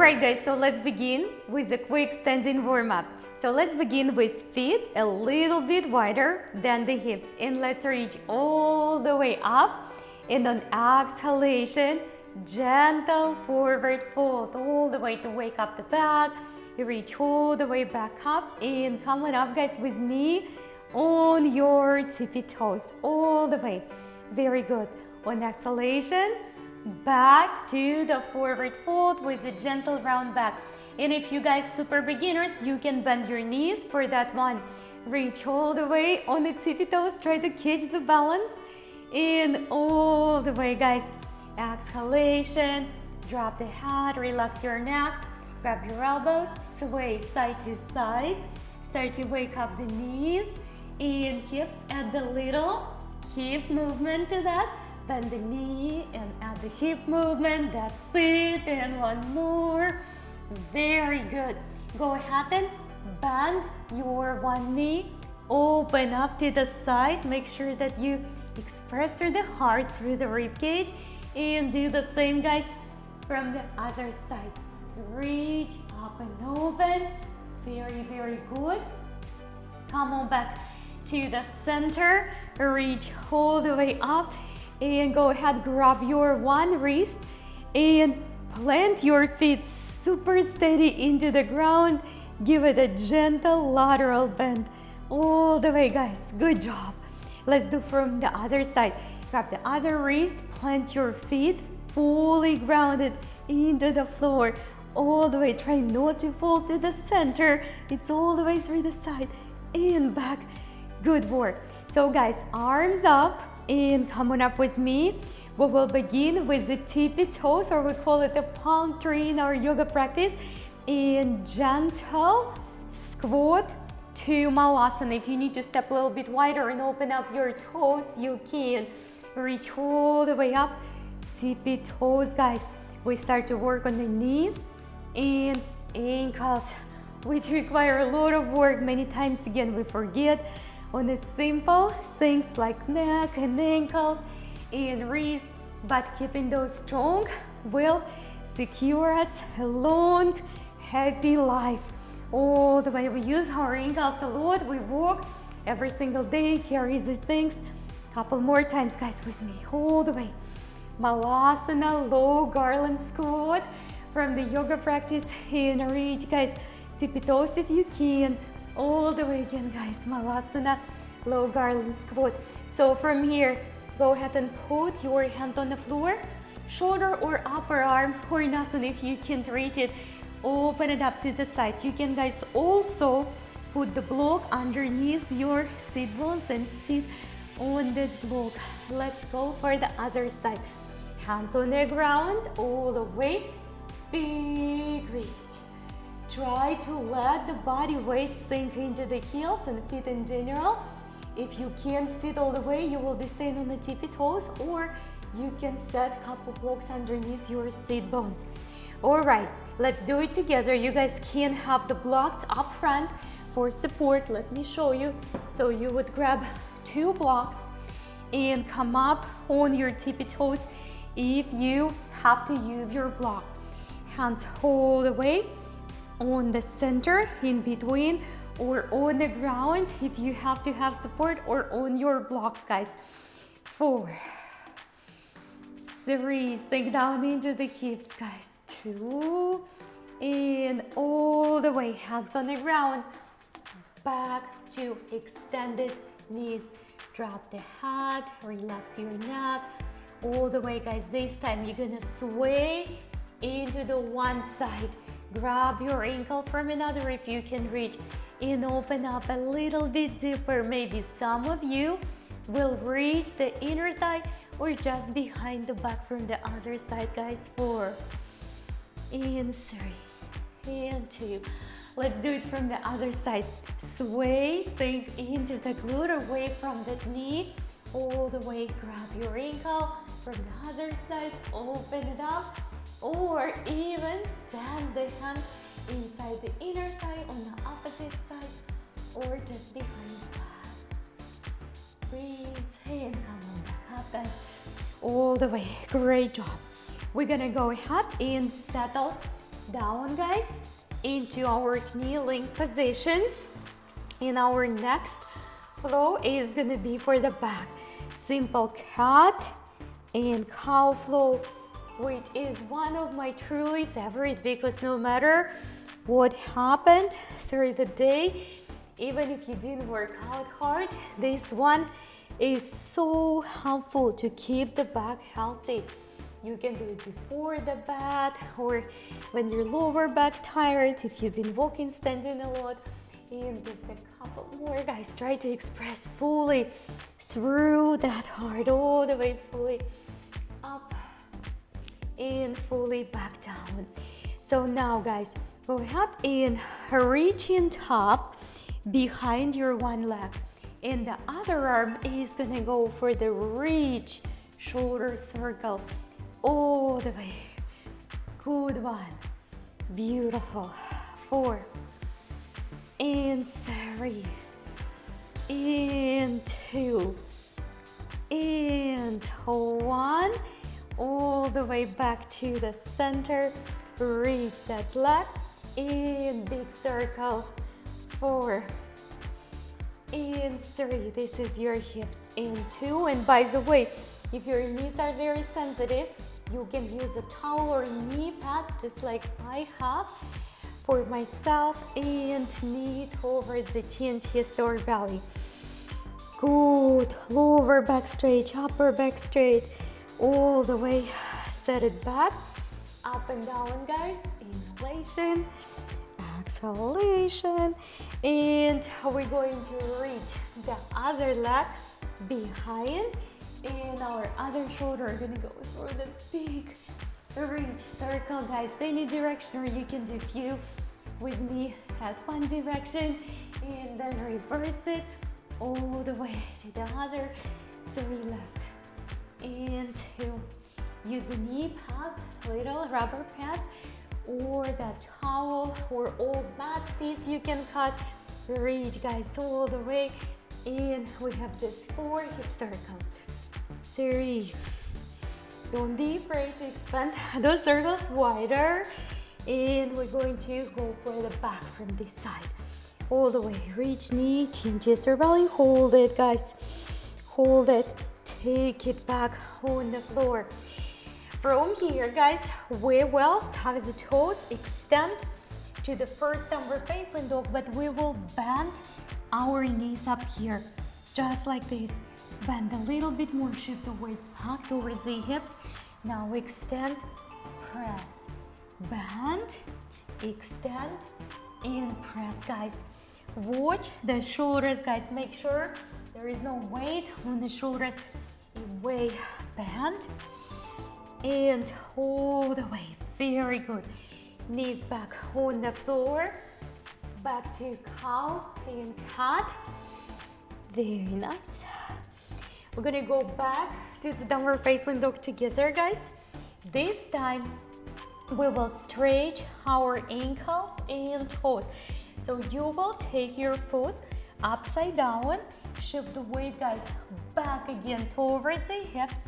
Alright guys, so let's begin with a quick standing warm-up. So let's begin with feet a little bit wider than the hips, and let's reach all the way up, and on exhalation, gentle forward fold all the way to wake up the back. You reach all the way back up, and come on up guys with me on your tippy toes all the way. Very good. On exhalation, back to the forward fold with a gentle round back. And if you guys super beginners, you can bend your knees for that one. Reach all the way on the tippy toes, try to catch the balance, and all the way guys. Exhalation, drop the head, relax your neck, grab your elbows, sway side to side, start to wake up the knees and hips, add the little hip movement to that. Bend the knee and add the hip movement, that's it, and one more. Very good. Go ahead and bend your one knee, open up to the side, make sure that you express through the heart, through the rib cage, and do the same guys from the other side. Reach up and open, very, very good. Come on back to the center, reach all the way up, and go ahead, grab your one wrist and plant your feet super steady into the ground. Give it a gentle lateral bend all the way guys, good job. Let's do from the other side. Grab the other wrist, plant your feet fully grounded into the floor all the way. Try not to fall to the center. It's all the way through the side and back. Good work. So guys, arms up and come on up with me. We will begin with the tippy toes, or we call it a palm tree in our yoga practice, and gentle squat to malasana. If you need to step a little bit wider and open up your toes, you can. Reach all the way up, tippy toes guys. We start to work on the knees and ankles, which require a lot of work. Many times again we forget on the simple things like neck and ankles and wrist, but keeping those strong will secure us a long, happy life. All the way we use our ankles a lot. We walk every single day, carry these things. Couple more times guys with me, all the way. Malasana, low garland squat from the yoga practice, and reach guys, tippy toes if you can. All the way again guys, malasana, low garland squat. So from here, go ahead and put your hand on the floor, shoulder or upper arm, or nasana if you can't reach it. Open it up to the side. You can guys also put the block underneath your sit bones and sit on the block. Let's go for the other side. Hand on the ground all the way. Big reach. Try to let the body weight sink into the heels and feet in general. If you can't sit all the way, you will be staying on the tippy toes, or you can set a couple blocks underneath your sit bones. All right, let's do it together. You guys can have the blocks up front for support. Let me show you. So you would grab 2 blocks and come up on your tippy toes if you have to use your block. Hands all the way on the center, in between, or on the ground if you have to have support, or on your blocks guys. 4, 3, sink down into the hips guys. 2, and all the way, hands on the ground, back to extended knees. Drop the head, relax your neck, all the way guys. This time you're gonna sway into the one side. Grab your ankle from another if you can reach, and open up a little bit deeper. Maybe some of you will reach the inner thigh or just behind the back from the other side guys. 4 and 3 and 2. Let's do it from the other side. Sway, sink into the glute, away from the knee, all the way. Grab your ankle from the other side, open it up, or even send the hand inside the inner thigh on the opposite side, or just behind the back. Breathe and come on back up guys. All the way, great job. We're gonna go ahead and settle down, guys, into our kneeling position. And our next flow is gonna be for the back. Simple cat and cow flow, which is one of my truly favorite, because no matter what happened through the day, even if you didn't work out hard, this one is so helpful to keep the back healthy. You can do it before the bed or when your lower back tired, if you've been walking, standing a lot. And just a couple more, guys. Try to express fully through that heart, all the way fully up and fully back down. So now, guys, go ahead and reach in top behind your one leg, and the other arm is gonna go for the reach shoulder circle all the way. Good one. Beautiful. 4 and 3 and 2 and 1. All the way back to the center. Reach that leg in big circle. 4 and 3. This is your hips. And 2. And by the way, if your knees are very sensitive, you can use a towel or knee pads, just like I have for myself, and knee towards the chin, chest, or belly. Good. Lower back straight, upper back straight, all the way. Set it back, up and down, guys. Inhalation, exhalation, and we're going to reach the other leg behind, and our other shoulder are gonna go through the big reach circle, guys. Any direction, or you can do few with me at one direction, and then reverse it all the way to the other. 3 left and 2. Use the knee pads, little rubber pads, or that towel or old mat piece you can cut. Reach, guys, all the way, and we have just 4 hip circles. 3. Don't be afraid to expand those circles wider, and we're going to go for the back from this side. All the way. Reach knee, chin, chest, or belly. Hold it, guys. Hold it. Take it back on the floor. From here, guys, we will tuck the toes, extend to the first downward facing dog, but we will bend our knees up here, just like this. Bend a little bit more, shift the weight back towards the hips. Now extend, press, bend, extend, and press, guys. Watch the shoulders, guys. Make sure there is no weight on the shoulders. Way bend and all the way. Very good. Knees back on the floor. Back to cow and cat. Very nice. We're gonna go back to the downward facing dog together, guys. This time we will stretch our ankles and toes. So you will take your foot upside down, shift the weight, guys, back again towards the hips,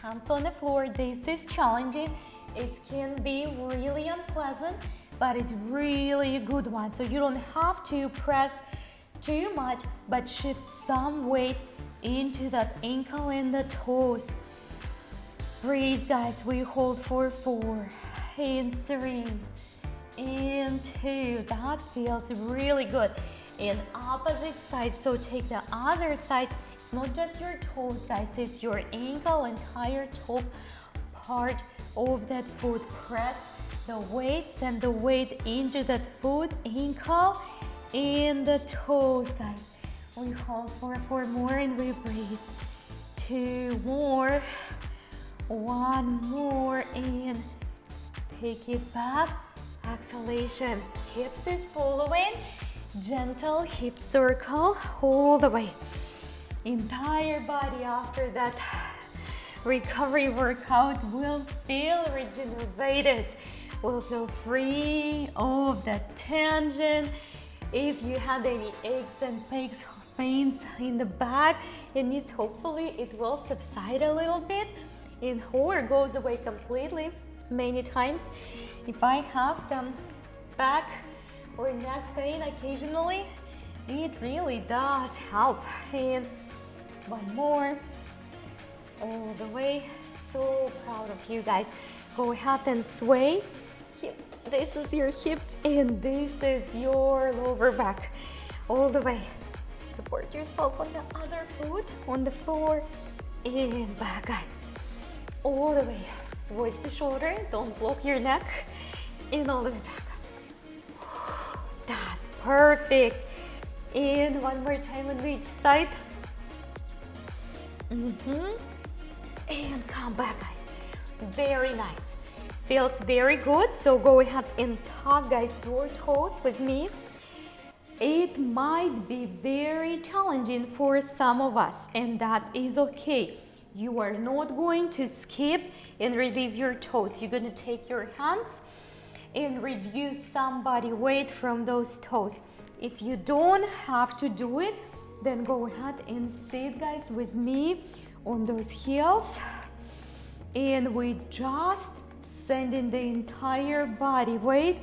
hands on the floor. This is challenging. It can be really unpleasant, but it's really a good one. So you don't have to press too much, but shift some weight into that ankle and the toes. Breathe, guys. We hold for 4 and 3 and 2. That feels really good. And opposite side, so take the other side. It's not just your toes, guys, it's your ankle, entire top part of that foot. Press the weight, send the weight into that foot, ankle, and the toes, guys. We hold for 4 more and we breathe. 2 more, 1 more, and take it back. Exhalation. Hips is following. Gentle hip circle all the way. Entire body after that recovery workout will feel regenerated. Will feel free of that tension. If you had any aches and pains in the back and knees, hopefully it will subside a little bit and or goes away completely. many times. If I have some back or neck pain occasionally, it really does help. And one more, all the way. So proud of you guys. Go ahead and sway. Hips. This is your hips and this is your lower back. All the way. Support yourself on the other foot, on the floor, and back, guys. All the way. Watch the shoulder, don't block your neck, and all the way back. That's perfect. And one more time on each side. And come back, guys. Very nice. Feels very good. So go ahead and tuck, guys, your toes with me. It might be very challenging for some of us, and that is okay. You are not going to skip and release your toes. You're going to take your hands and reduce some body weight from those toes. If you don't have to do it, then go ahead and sit, guys, with me on those heels. And we just sending the entire body weight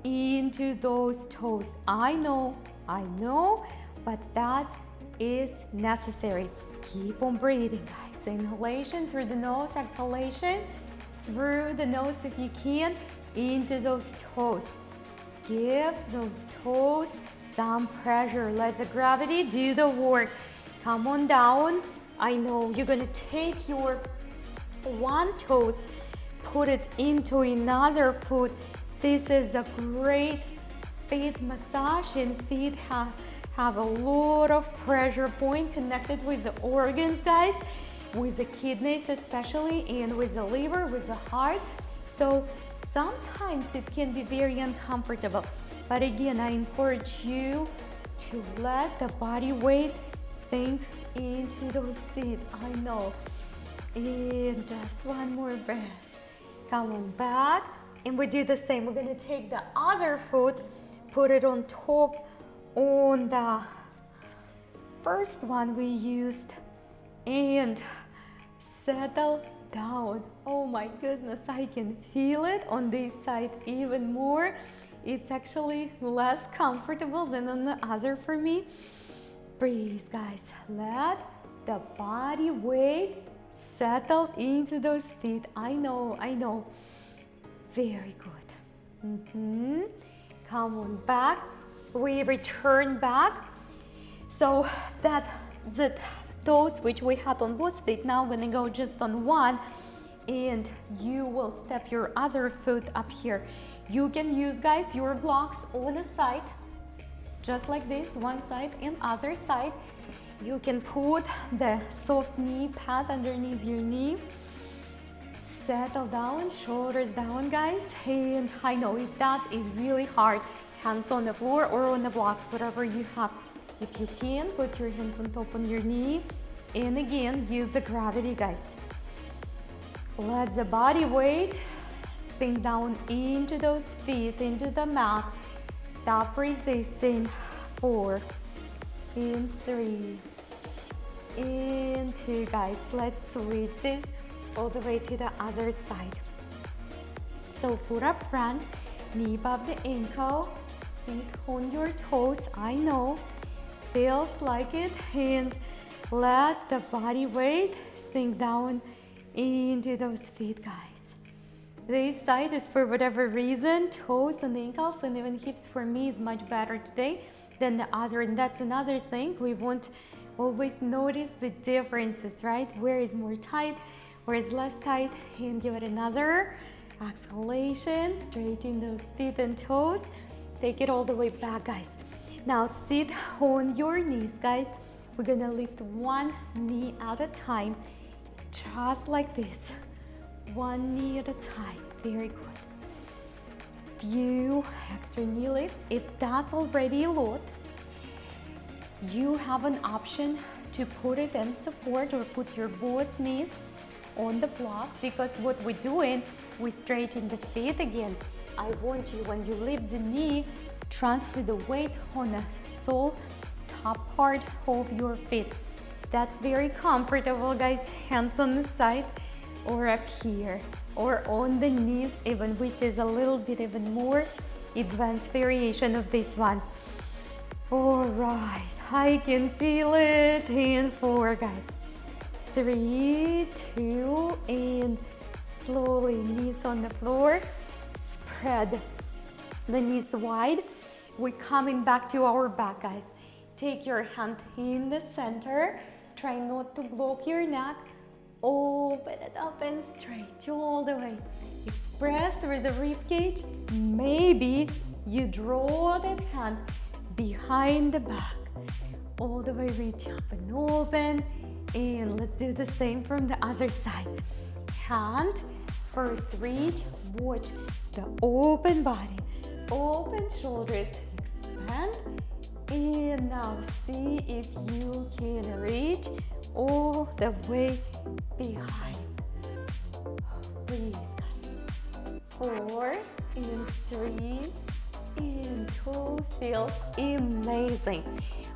into those toes. I know, but that is necessary. Keep on breathing, guys. Inhalation through the nose, exhalation through the nose if you can, into those toes. Give those toes some pressure. Let the gravity do the work. Come on down. I know you're gonna take your one toes, put it into another foot. This is a great feet massage, and feet have a lot of pressure point connected with the organs, guys, with the kidneys especially, and with the liver, with the heart. So sometimes it can be very uncomfortable, but again, I encourage you to let the body weight sink into those feet. I know. And just one more breath. Come on back. And we do the same. We're gonna take the other foot, put it on top on the first one we used, and settle down. Oh my goodness, I can feel it on this side even more. It's actually less comfortable than on the other for me. Breathe, guys. Let the body weight settle into those feet. I know. Very good. Come on back. We return back. So the toes which we had on both feet, now we're gonna go just on one, and you will step your other foot up here. You can use, guys, your blocks on a side, just like this, one side and other side. You can put the soft knee pad underneath your knee. Settle down, shoulders down, guys. And I know if that is really hard, hands on the floor or on the blocks, whatever you have. If you can, put your hands on top on your knee. And again, use the gravity, guys. Let the body weight sink down into those feet, into the mat. Stop resisting. 4, and 3, and 2, guys. Let's switch this all the way to the other side. So foot up front, knee above the ankle, sit on your toes. I know, feels like it, and let the body weight sink down into those feet, guys. This side is, for whatever reason, toes and ankles and even hips for me is much better today than the other, and that's another thing. We won't always notice the differences, right? Where is more tight, where is less tight, and give it another exhalation. Straighten those feet and toes. Take it all the way back, guys. Now sit on your knees, guys. We're gonna lift one knee at a time, just like this. One knee at a time. Very good. Few extra knee lifts. If that's already a lot, you have an option to put it in support or put your both knees on the block, because what we're doing, we straighten the feet again. I want you, when you lift the knee, transfer the weight on the sole top part of your feet. That's very comfortable, guys. Hands on the side or up here. or on the knees even, which is a little bit even more advanced variation of this one. All right, I can feel it. And 4, guys. 3, 2, and slowly knees on the floor. Spread the knees wide. We're coming back to our back, guys. Take your hand in the center. Try not to block your neck. Open it up and stretch all the way. Express through the rib cage. Maybe you draw that hand behind the back. All the way, reach up and open. And let's do the same from the other side. Hand, first reach, watch the open body. Open shoulders, expand. And now see if you can reach all the way behind. Please, guys. 4 and 3 and 2 feels amazing.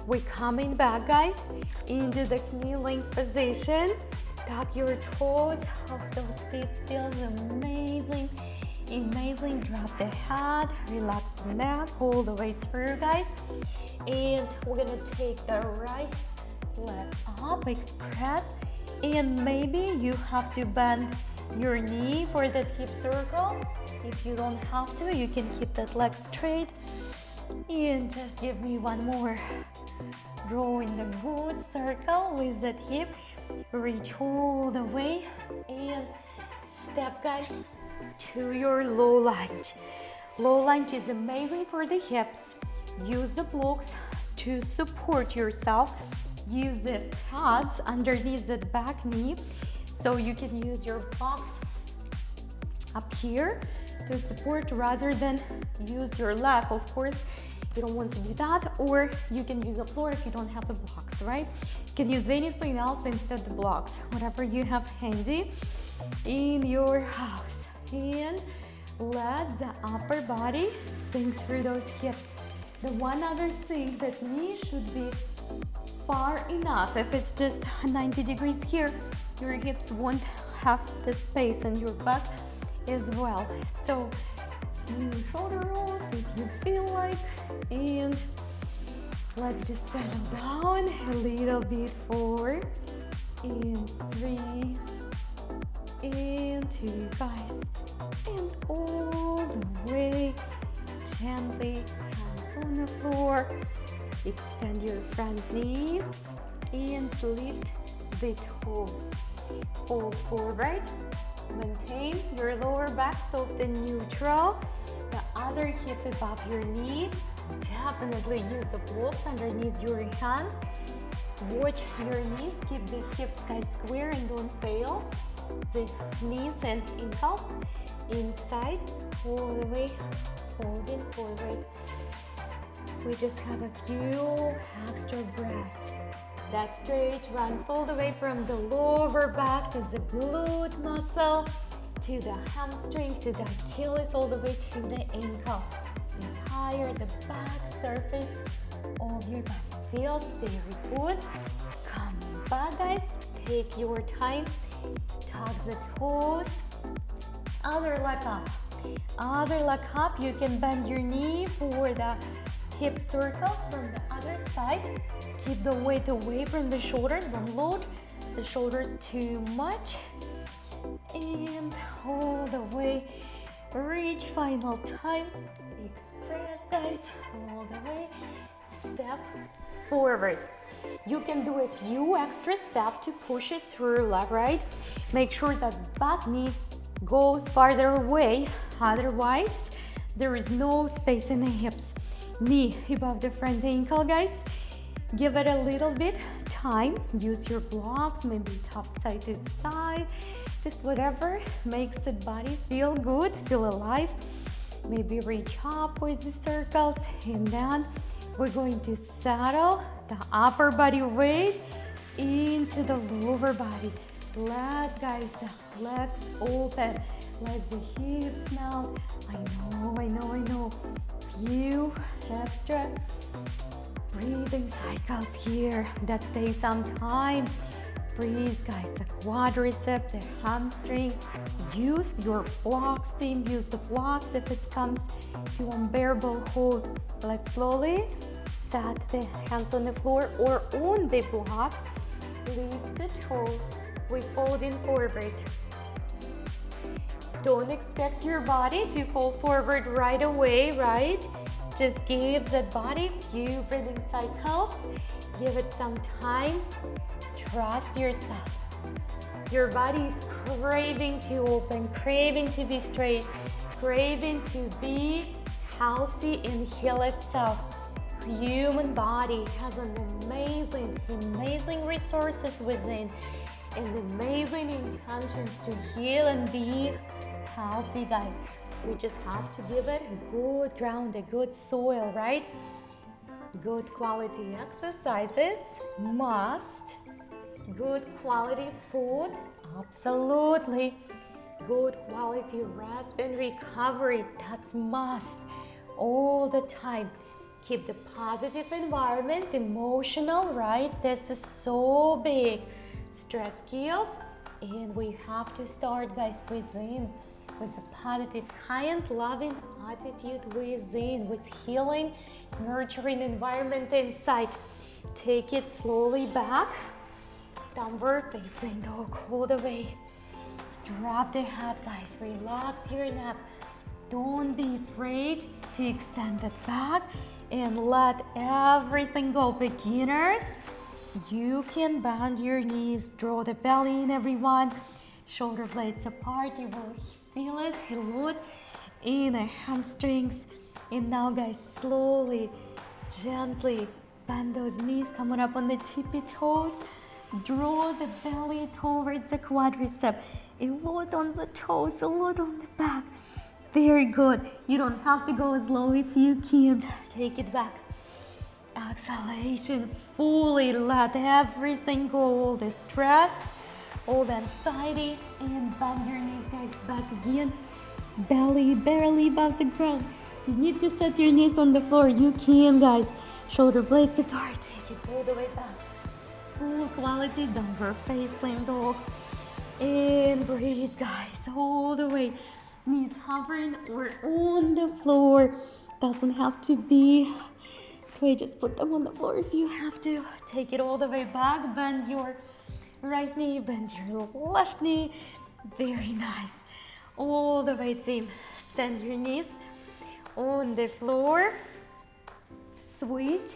We're coming back, guys, into the kneeling position. Tuck your toes, hope those feet feels amazing. Amazing. Drop the head, relax the neck all the way through, guys. And we're gonna take the right leg up, express, and maybe you have to bend your knee for that hip circle. If you don't have to, you can keep that leg straight. And just give me one more. Drawing the good circle with that hip. Reach all the way and step, guys, to your low lunge. Low lunge is amazing for the hips. Use the blocks to support yourself. Use the pads underneath the back knee, so you can use your blocks up here to support rather than use your leg. Of course, you don't want to do that, or you can use the floor if you don't have the blocks, right? You can use anything else instead of the blocks, whatever you have handy in your house. And let the upper body sink through those hips. The one other thing, that knee should be far enough. If it's just 90 degrees here, your hips won't have the space in your back as well. So do shoulder rolls if you feel like, and let's just settle down a little bit. 4 and 3 and 2, guys, and all the way gently, hands on the floor. Extend your front knee and lift the toes. Fall forward. Maintain your lower back soft and neutral. The other hip above your knee. Definitely use the blocks underneath your hands. Watch your knees. Keep the hips, guys, square and don't fail. The knees and ankles inside, all the way, folding forward. We just have a few extra breaths. That stretch runs all the way from the lower back to the glute muscle, to the hamstring, to the Achilles, all the way to the ankle. The entire the back surface of your body feels very good. Come back, guys. Take your time. Tuck the toes. Other leg up. Other leg up. You can bend your knee for the hip circles from the other side. Keep the weight away from the shoulders. Don't load the shoulders too much. And all the way. Reach final time. Express, guys. All the way. Step forward. You can do a few extra steps to push it through leg, right? Make sure that back knee goes farther away. Otherwise, there is no space in the hips. Knee above the front ankle, guys. Give it a little bit time. Use your blocks, maybe top side to side. Just whatever makes the body feel good, feel alive. Maybe reach up with the circles, and then we're going to settle the upper body weight into the lower body. Let, guys, the legs open. Let the hips melt. I know. Few extra breathing cycles here. That takes some time. Breathe, guys, the quadricep, the hamstring. Use your blocks, team. Use the blocks if it comes to unbearable hold. Let's slowly set the hands on the floor or on the blocks. Lift the toes. We're folding forward. Don't expect your body to fall forward right away, right? Just give that body a few breathing cycles. Give it some time. Trust yourself. Your body is craving to open, craving to be straight, craving to be healthy and heal itself. Human body has an amazing resources within and amazing intentions to heal and be healthy, guys. We just have to give it a good ground, a good soil, right? Good quality exercises, must. Good quality food, absolutely. Good quality rest and recovery, that's must. All the time. Keep the positive environment, emotional, right? This is so big. Stress kills, and we have to start, guys, within. With a positive, kind, loving attitude within, with healing, nurturing environment inside. Take it slowly back. Downward facing dog all the way. Drop the head, guys. Relax your neck. Don't be afraid to extend it back and let everything go. Beginners, you can bend your knees, draw the belly in, everyone. Shoulder blades apart. You will feel it a lot in the hamstrings. And now, guys, slowly, gently bend those knees, coming up on the tippy toes. Draw the belly towards the quadricep. A lot on the toes, a lot on the back. Very good. You don't have to go as low if you can't. Take it back. Exhalation. Fully let everything go. All the stress, all the anxiety. And bend your knees, guys. Back again. Belly barely above the ground. You need to set your knees on the floor. You can, guys. Shoulder blades apart. Take it all the way back. Full quality downward facing dog. And breathe, guys, all the way. Knees hovering or on the floor. Doesn't have to be. Wait, just put them on the floor if you have to. Take it all the way back. Bend your right knee, bend your left knee. Very nice. All the way, team. Send your knees on the floor. Switch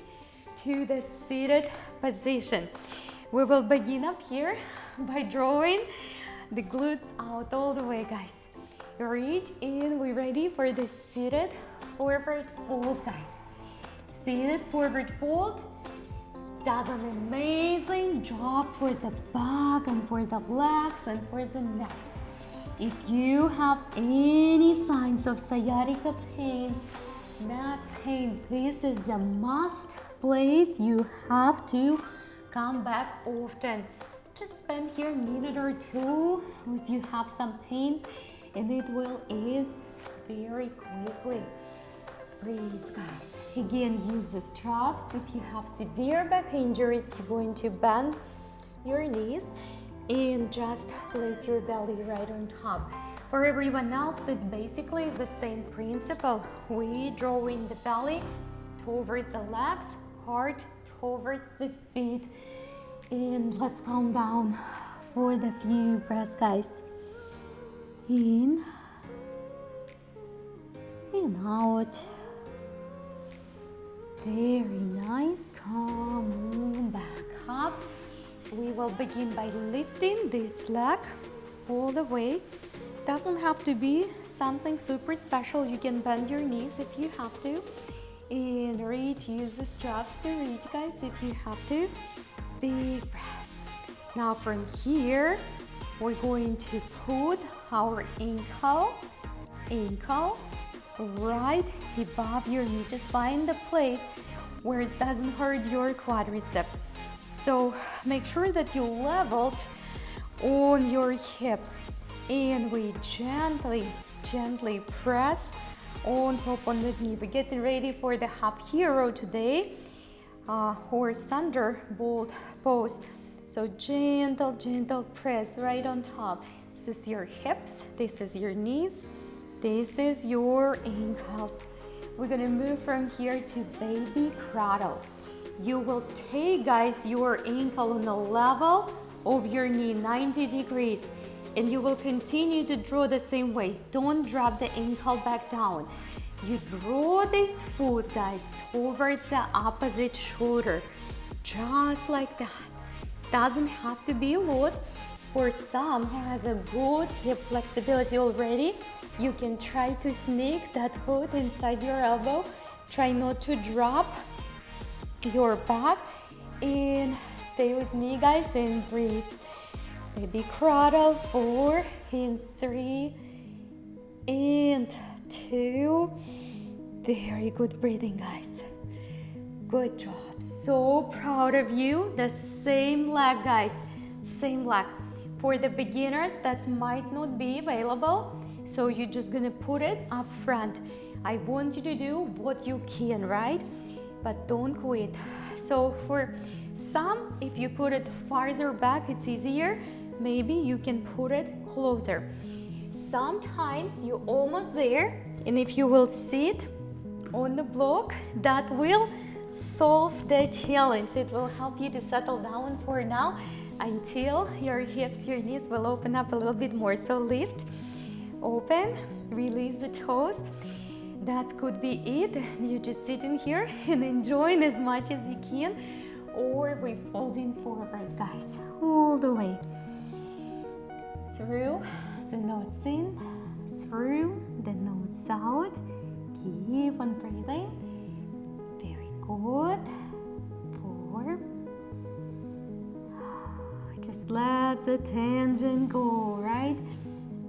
to the seated position. We will begin up here by drawing the glutes out all the way, guys. Reach in. We're ready for the seated forward fold, guys. Seated forward fold does an amazing job for the back and for the legs and for the necks. If you have any signs of sciatica pains, neck pains, this is the must place. You have to come back often. Just spend here a minute or two if you have some pains, and it will ease very quickly. Breathe, guys. Again, use the straps. If you have severe back injuries, you're going to bend your knees and just place your belly right on top. For everyone else, it's basically the same principle. We draw in the belly towards the legs, heart towards the feet. And let's calm down for the few breaths, guys. In and out. Very nice. Come on back up. We will begin by lifting this leg all the way. Doesn't have to be something super special. You can bend your knees if you have to. And reach, use the straps to reach, guys, if you have to. Big breaths. Now from here, we're going to put our ankle right above your knee. Just find the place where it doesn't hurt your quadricep. So make sure that you leveled on your hips. And we gently press on top on the knee. We're getting ready for the half hero today, or thunderbolt pose. So gentle, gentle press right on top. This is your hips, this is your knees, this is your ankles. We're gonna move from here to baby cradle. You will take, guys, your ankle on the level of your knee, 90 degrees, and you will continue to draw the same way. Don't drop the ankle back down. You draw this foot, guys, towards the opposite shoulder, just like that. Doesn't have to be a lot. For some who has a good hip flexibility already, you can try to sneak that foot inside your elbow. Try not to drop your back, and stay with me, guys, and breathe. Baby cradle, 4, and 3, and 2. Very good breathing, guys. Good job. So proud of you. The same leg, guys, same leg. For the beginners, that might not be available, so you're just gonna put it up front. I want you to do what you can, right? But don't quit. So for some, if you put it farther back, it's easier. Maybe you can put it closer. Sometimes you're almost there, and if you will sit on the block, that will solve the challenge. It will help you to settle down for now until your hips, your knees will open up a little bit more. So lift, open, release the toes. That could be it. You just sit in here and enjoy as much as you can, or we're folding forward, guys, all the way. Through the nose in, through the nose out. Keep on breathing. Very good. 4. Just let the tension go, right?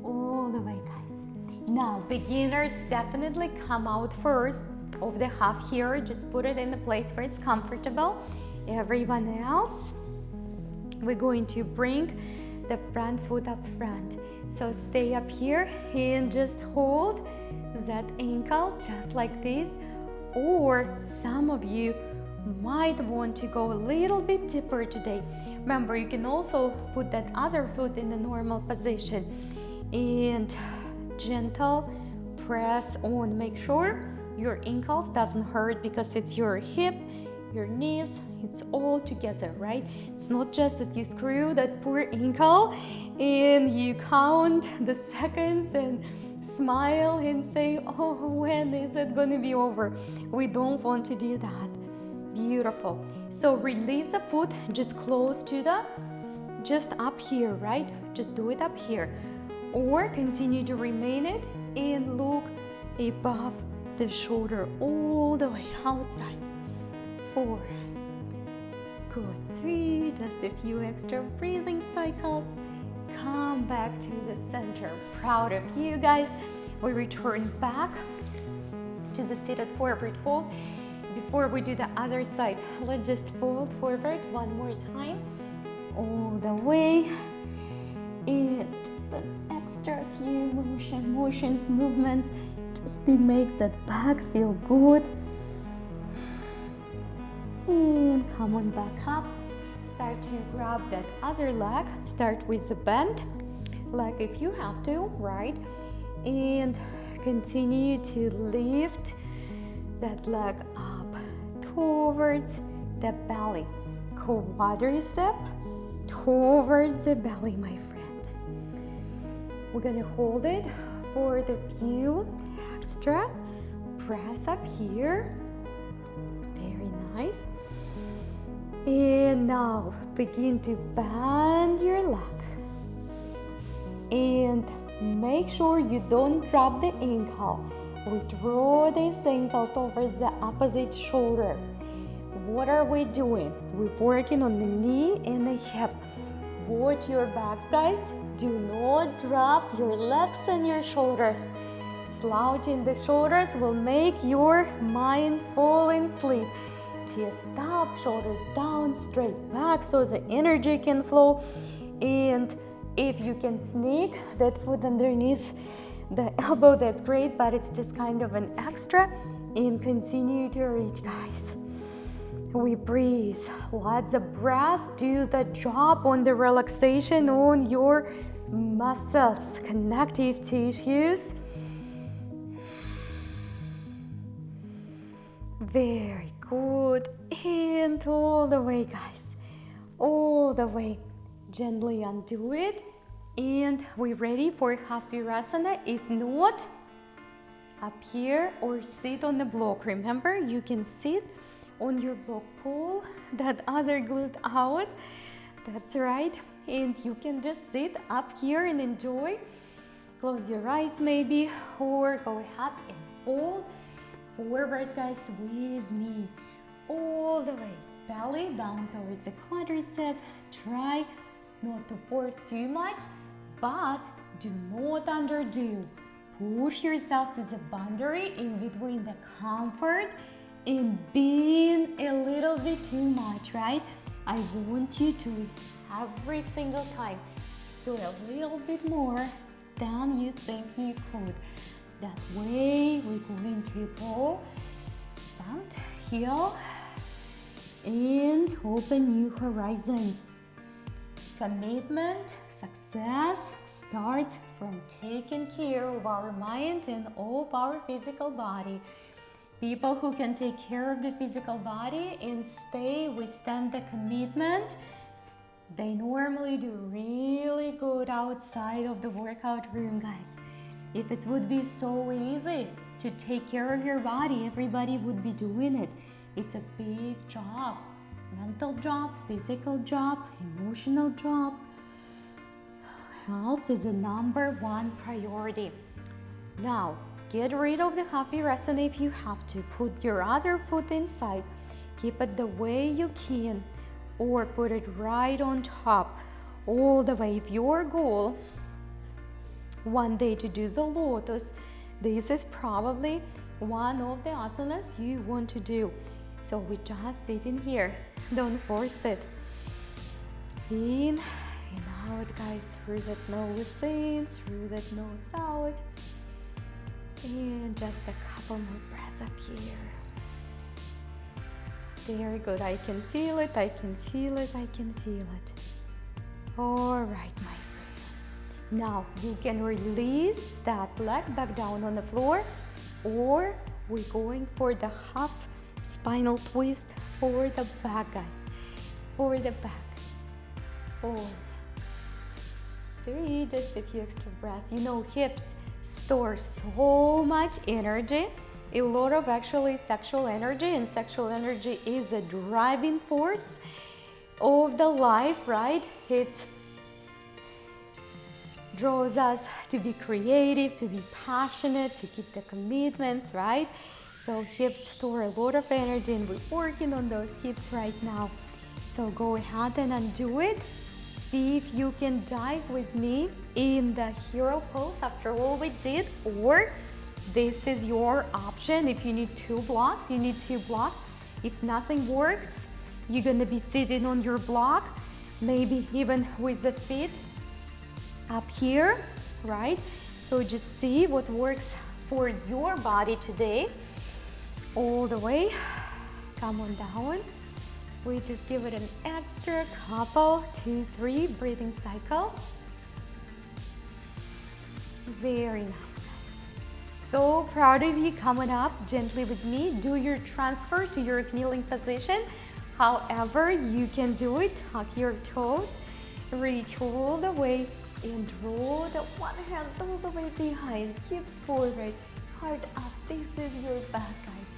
All the way, guys. Now, beginners definitely come out first of the half here. Just put it in the place where it's comfortable. Everyone else, we're going to bring the front foot up front. So stay up here and just hold that ankle just like this. Or some of you might want to go a little bit deeper today. Remember, you can also put that other foot in the normal position and gentle press on. Make sure your ankles doesn't hurt because it's your hip, your knees, it's all together, right? It's not just that you screw that poor ankle and you count the seconds and smile and say, oh, when is it gonna be over? We don't want to do that. Beautiful. So release the foot just close to the, just up here, right? Just do it up here. Or continue to remain it and look above the shoulder all the way outside. 4. Good. 3. Just a few extra breathing cycles. Come back to the center. Proud of you, guys. We return back to the seated forward fold. Before we do the other side, let's just fold forward one more time. All the way. And just an extra few movements. Just it makes that back feel good. And come on back up. Start to grab that other leg. Start with the bend, like if you have to, right? And continue to lift that leg up towards the belly. Quadricep towards the belly, my friend. We're gonna hold it for the few extra. Press up here. Very nice. And now begin to bend your leg. And make sure you don't drop the ankle. We draw this ankle towards the opposite shoulder. What are we doing? We're working on the knee and the hip. Watch your backs, guys. Do not drop your legs and your shoulders. Slouching the shoulders will make your mind fall in sleep. Chest up, shoulders down, straight back so the energy can flow. And if you can sneak that foot underneath the elbow, that's great, but it's just kind of an extra. And continue to reach, guys. We breathe. Let the breath do the job on the relaxation on your muscles, connective tissues. Very good. And all the way, guys. All the way. Gently undo it. And we're ready for half virasana. If not, up here or sit on the block. Remember, you can sit on your block, pull that other glute out. That's right. And you can just sit up here and enjoy. Close your eyes maybe, or go ahead and fold forward, guys, with me. All the way. Belly down towards the quadricep. Try not to force too much, but do not underdo. Push yourself to the boundary in between the comfort and being a little bit too much, right? I want you to every single time do a little bit more than you think you could. That way we're going to go stand, heel, and open new horizons. Commitment, success starts from taking care of our mind and of our physical body. People who can take care of the physical body and stay, withstand the commitment, they normally do really good outside of the workout room, guys. If it would be so easy to take care of your body, everybody would be doing it. It's a big job. Mental job, physical job, emotional job. Health is a #1 priority. Now, get rid of the half virasana if you have to. Put your other foot inside. Keep it the way you can, or put it right on top, all the way. If your goal one day to do the lotus, this is probably one of the asanas you want to do. So we just sit in here. Don't force it. In and out, guys. Through that nose in, through that nose out. And just a couple more breaths up here. Very good. I can feel it. I can feel it. I can feel it. All right, my friends. Now you can release that leg back down on the floor, or we're going for the half spinal twist for the back, guys. For the back. 4, 3, just a few extra breaths. You know, hips store so much energy, a lot of actually sexual energy, and sexual energy is a driving force of the life, right? It draws us to be creative, to be passionate, to keep the commitments, right? So hips store a lot of energy, and we're working on those hips right now. So go ahead and undo it. See if you can dive with me in the hero pose after all we did, or this is your option. If you need 2 blocks, you need 2 blocks. If nothing works, you're gonna be sitting on your block, maybe even with the feet up here, right? So just see what works for your body today. All the way, come on down. We just give it an extra couple, 2, 3 breathing cycles. Very nice, guys. So proud of you. Coming up gently with me. Do your transfer to your kneeling position. However you can do it. Tuck your toes. Reach all the way and draw the one hand all the way behind. Hips forward, heart up. This is your back, guys.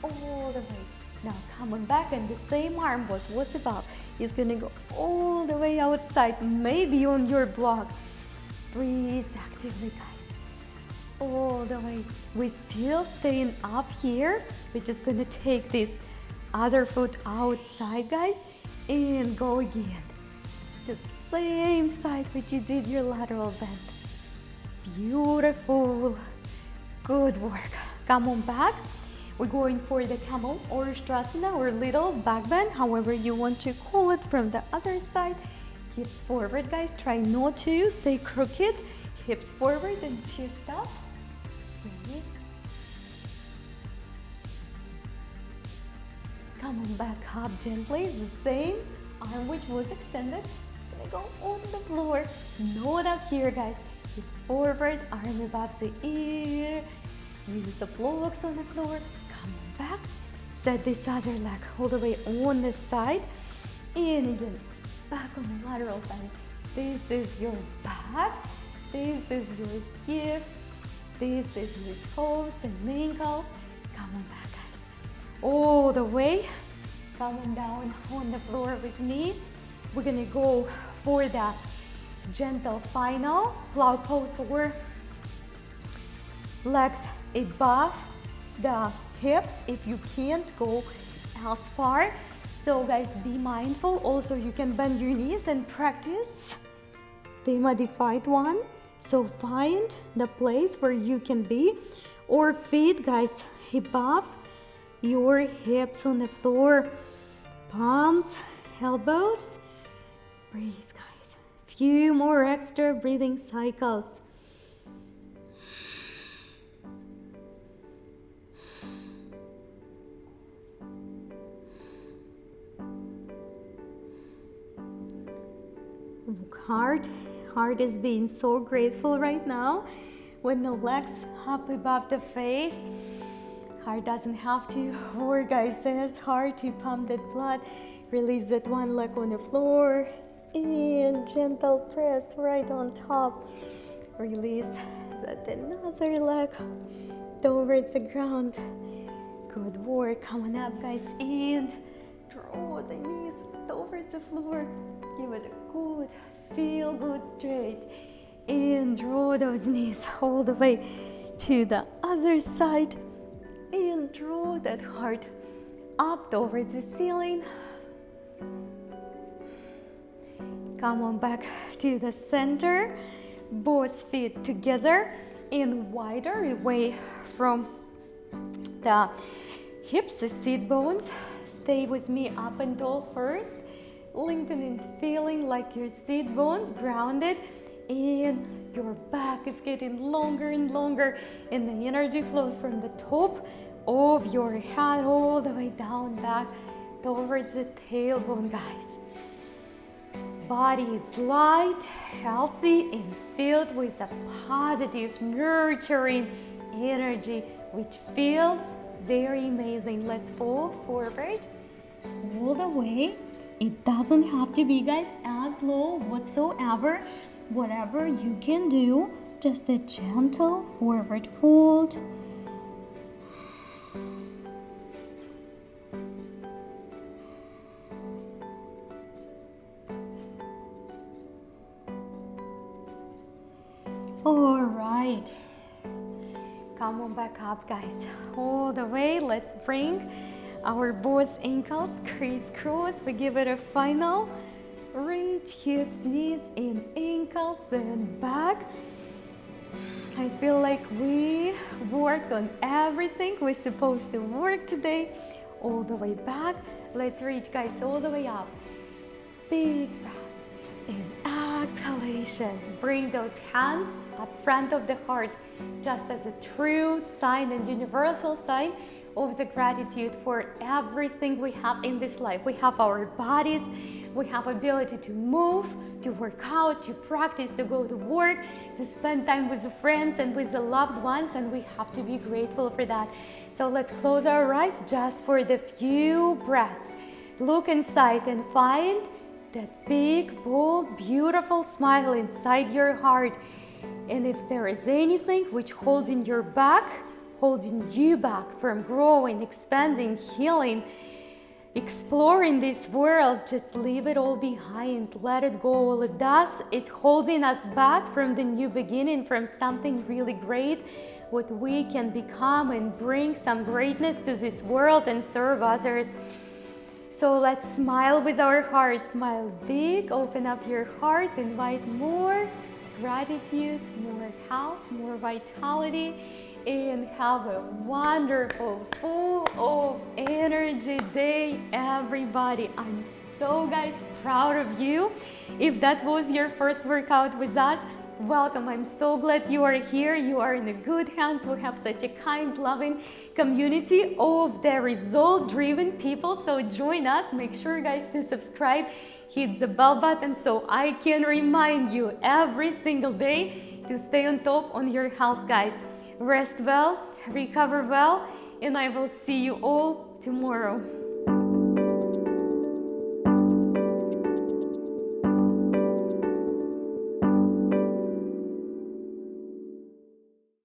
All the way. Now come on back, and the same arm what was above is gonna go all the way outside, maybe on your block. Breathe actively, guys. All the way. We're still staying up here. We're just gonna take this other foot outside, guys, and go again. Just same side which you did your lateral bend. Beautiful. Good work. Come on back. We're going for the camel or Ustrasana or little back bend, however you want to call it, from the other side. Hips forward, guys. Try not to stay crooked. Hips forward and chest up. Release. Come on back up gently. The same arm which was extended. It's gonna go on the floor. Not up here, guys. Hips forward, arm above the ear. Use the blocks on the floor. Come on back. Set this other leg all the way on the side. And again, back on the lateral bend. This is your back. This is your hips. This is your toes and ankles. Come on back, guys. All the way. Come on down on the floor with me. We're gonna go for the gentle final plow pose, or legs above the hips if you can't go as far. So guys, be mindful. Also, you can bend your knees and practice the modified one. So find the place where you can be, or feet, guys, above your hips on the floor. Palms, elbows. Breathe, guys. Few more extra breathing cycles. Heart is being so grateful right now. When the legs up above the face, heart doesn't have to work, guys. It's hard to pump that blood. Release that one leg on the floor and gentle press right on top. Release that another leg towards the ground. Good work. Come on up, guys, and draw the knees towards the floor. Give it a good, feel good straight, and draw those knees all the way to the other side, and draw that heart up towards the ceiling. Come on back to the center, both feet together and wider away from the hips, the sit bones. Stay with me up and tall first. Lengthening, feeling like your sit bones grounded, and your back is getting longer and longer, and the energy flows from the top of your head all the way down back towards the tailbone, guys. Body is light, healthy, and filled with a positive, nurturing energy, which feels very amazing. Let's fold forward all the way. It doesn't have to be, guys, as low whatsoever. Whatever you can do, just a gentle forward fold. All right. Come on back up, guys. All the way. Let's bring our both ankles crisscross. We give it a final reach, hips, knees, and ankles, and back. I feel like we worked on everything we're supposed to work today. All the way back. Let's reach, guys, all the way up. Big breath. And exhalation. Bring those hands up front of the heart, just as a true sign and universal sign of the gratitude for everything we have in this life. We have our bodies, we have ability to move, to work out, to practice, to go to work, to spend time with the friends and with the loved ones, and we have to be grateful for that. So let's close our eyes just for the few breaths. Look inside and find that big, bold, beautiful smile inside your heart. And if there is anything which holding you back from growing, expanding, healing, exploring this world, just leave it all behind. Let it go. All it does, it's holding us back from the new beginning, from something really great, what we can become and bring some greatness to this world and serve others. So let's smile with our heart. Smile big, open up your heart, invite more gratitude, more health, more vitality, and have a wonderful, full of energy day, everybody. I'm so, guys, proud of you. If that was your first workout with us, Welcome. I'm so glad you are here. You are in a good hands. We have such a kind, loving community of the result-driven people. So join us. Make sure, guys, to subscribe. Hit the bell button so I can remind you every single day to stay on top on your health, guys. Rest well, recover well, and I will see you all tomorrow.